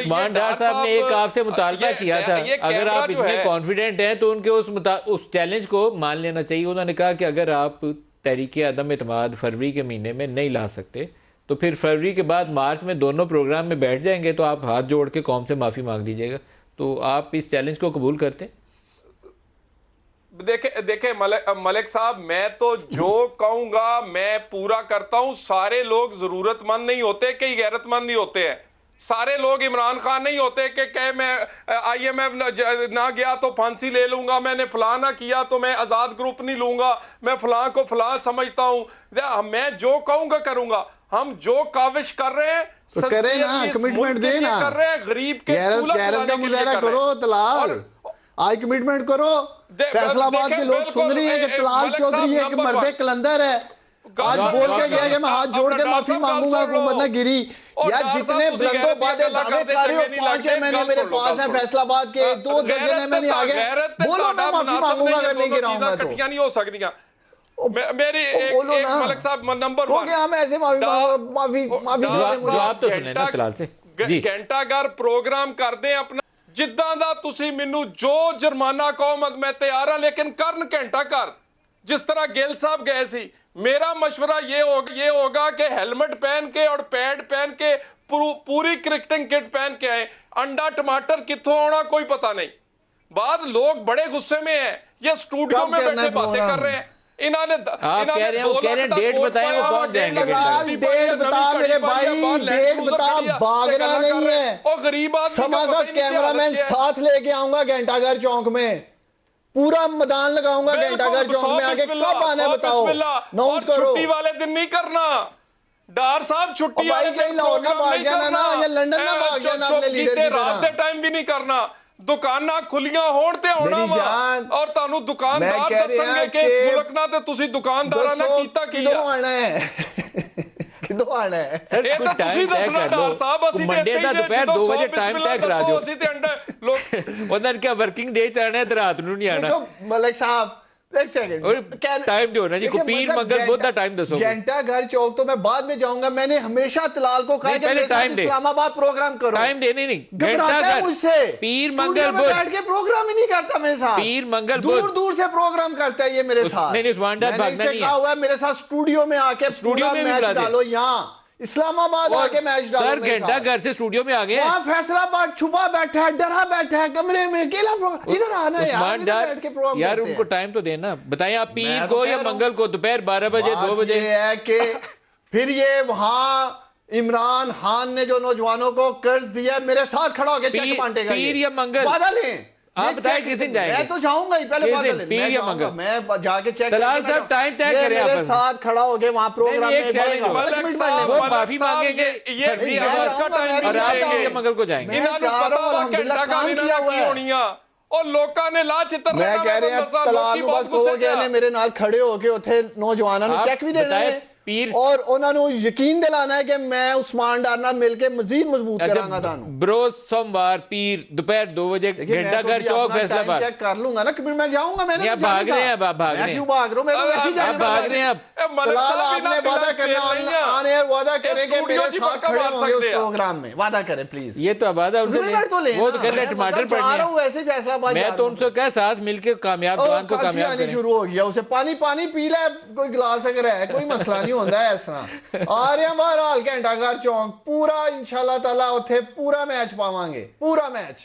उस्मान डार साहब ने एक आपसे मुतालबा किया था, अगर आप इतने कॉन्फिडेंट हैं तो उनके उस चैलेंज को मान लेना चाहिए। उन्होंने कहा कि अगर आप तहरीक अदम एतमाद फरवरी के महीने में नहीं ला सकते तो फिर फरवरी के बाद मार्च में दोनों प्रोग्राम में बैठ जाएंगे, तो आप हाथ जोड़ के कौम से माफ़ी मांग दीजिएगा। तो आप इस चैलेंज को कबूल करते हैं? देखे मलिक साहब, मैं तो जो कहूंगा मैं पूरा करता हूं। सारे लोग जरूरतमंद नहीं होते कि गैरतमंद नहीं होते हैं। सारे लोग इमरान खान नहीं होते कि कहे मैं IMF ना गया तो फांसी ले लूंगा, मैंने फलां ना किया तो मैं आजाद ग्रुप नहीं लूंगा, मैं फलां को फलां समझता हूं। मैं जो कहूंगा करूंगा। हम जो काविश कर रहे हैं तो करें ना, कमिटमेंट दे ना, कर रहे हैं गरीब के चूल्हा जलाने के लिए करो। तलाल आज कमिटमेंट करो। फैसलाबाद के लोग सुन रहे हैं कि तलाल चौधरी एक मर्दे कलंदर है, आज बोल के गया कि मैं हाथ जोड़ के माफी मांगूंगा, हुकूमत ना गिरी। यार जितने बुलंदो बातें दावे कर रहे हो, 5 महीने मेरे पास है फैसलाबाद के, 2 दर्जन मैंने आगे बोलो मैं माफी मांगूंगा अगर नहीं गिराऊंगा तो। कटियां नहीं हो सकती मेरी। एक मलिक साहब नंबर 1 हम ऐसे माफी जवाब तो सुने ना तलाल से। घंटाघर प्रोग्राम कर दें अपना जिद्दां दा। तुसी मैनू जो जुर्माना कहो मैं तैयार हाँ, लेकिन करन घंटाघर जिस तरह गिल साहब गए सी। मेरा मशवरा ये होगा कि हेलमेट पहन के और पैड पहन के पूरी क्रिकेटिंग किट पहन के आए। अंडा टमाटर कित्थों आना कोई पता नहीं। बाद लोग बड़े गुस्से में हैं, ये स्टूडियो में बैठे बातें कर रहे हैं। इन्होंने डेट बताएं, वो कौन जाएंगे? डेट बता मेरे भाई, डेट बता, भागना नहीं है। और गरीब आदमी समा का कैमरामैन साथ लेके आऊंगा घंटाघर चौक में, पूरा मैदान लगाऊंगा घंटाघर चौक में आके। कब आना है बताओ, अनाउंस करो। छुट्टी वाले दिन नहीं करना डार साहब, छुट्टी वाले दिन लाहौर ना भाग जाना ना, या लंदन ना भाग जाना अपने लीडर की रात दे टाइम भी नहीं करना। दुकानां खुलियां होण ते आउणा वा, और तानू दुकानदार दसणगे कि इस मुल्क ना ते तुसी दुकानदारां ने कीता की किदों आना है किदों आना है सर? ਇਹ ਤਾਂ ਤੁਸੀਂ ਦੱਸਣਾ ਡਾਰ ਸਾਹਿਬ। ਅਸੀਂ मंडे ਦਾ ਦੁਪਹਿਰ 2 ਵਜੇ ਟਾਈਮ ਤੈਅ ਕਰਾ ਦਿਓ। ਅਸੀਂ ਤੇ ਅੰਡਰ ਲੋਕ ਉਹਨਾਂ ਨੇ ਕਿਹਾ ਵਰਕਿੰਗ ਡੇ ਚ ਆਣਾ ਹੈ ਤੇ ਰਾਤ ਨੂੰ ਨਹੀਂ ਆਣਾ। मलिक साहब एक सेकंड टाइम दो ना जी, को पीर मंगल बुध का टाइम दसो। घंटाघर चौक तो मैं बाद में जाऊंगा। मैंने हमेशा तलाल को कहा कि मेरे साथ इस्लामाबाद प्रोग्राम करो। टाइम दे नहीं घंटाघर मुझसे पीर मंगल बुध बैठ के प्रोग्राम ही नहीं करता मेरे साथ। पीर मंगल दूर दूर से प्रोग्राम करता है ये मेरे साथ। नहीं उस्मान डार भागना नहीं है। कहा हुआ है मेरे साथ स्टूडियो में आके स्टूडियो में मैच डालो, यहाँ इस्लामाबाद आके मैच डालो। सर घंटाघर से स्टूडियो में आ गए, वहाँ फैसलाबाद छुपा बैठा है, डरा बैठा है कमरे में, अकेला इधर आना है यार उनको टाइम तो देना। बताएं आप पीर को या मंगल को दोपहर 12 बजे 2 बजे है कि फिर ये वहाँ इमरान खान ने जो नौजवानों को कर्ज दिया मेरे साथ खड़ा होकर चेक बांटेगा। पीर या मंगल वादा लें, आप बताएं किस दिन जाएंगे? मैं तो जाऊंगा ही, पहले वादा लें। पीर या मंगल मैं जाके चेक तलाल साहब टाइम तय करें, मेरे साथ खड़ा होके वहाँ प्रोग्राम में वो माफी मांगेंगे, मंगल को जाएंगे। और लोगों ने ला चित्र मैं कह रहे हैं तलाल ਨੂੰ ਬਸ ਕਹੋ ਕਿ ਇਹਨੇ ਮੇਰੇ ਨਾਲ ਖੜੇ ਹੋ ਕੇ ਉੱਥੇ ਨੌਜਵਾਨਾਂ ਨੂੰ ਚੈੱਕ ਵੀ ਦੇਣਾ ਹੈ और उन्होंने यकीन दिलाना है कि मैं उस्मान डार नाल मिलके मजीद मजबूत करांगा तानू। बरोज सोमवार पीर दोपहर 2 बजे घंटाघर चौक फैसलाबाद चेक कर लूंगा ना कि मैं जाऊंगा। मैंने तो भाग रहे हैं, भाग रहे हैं, क्यों भाग रहा हूं? मैं तो वैसे ही जाने भाग रहे हैं। आपने वादा करना, आने वादा करेंगे मेरे साथ खड़े होंगे उस प्रोग्राम में, वादा करें प्लीज। ये तो वादा उनसे वो तो कहते हैं टमाटर पड़ने हैं। वैसे फैसलाबाद मैं तो उनसे कह साथ मिलके कामयाब जवान को कामयाब करें। शुरू हो गया, उसे पानी पी ले कोई गिलास अगर है, कोई मसला नहीं होता है इस तरह। आ रहे हैं बहरहाल घंटाघर चौक पूरा इंशाल्लाह ताला उत्थे पूरा मैच पावांगे, पूरा मैच।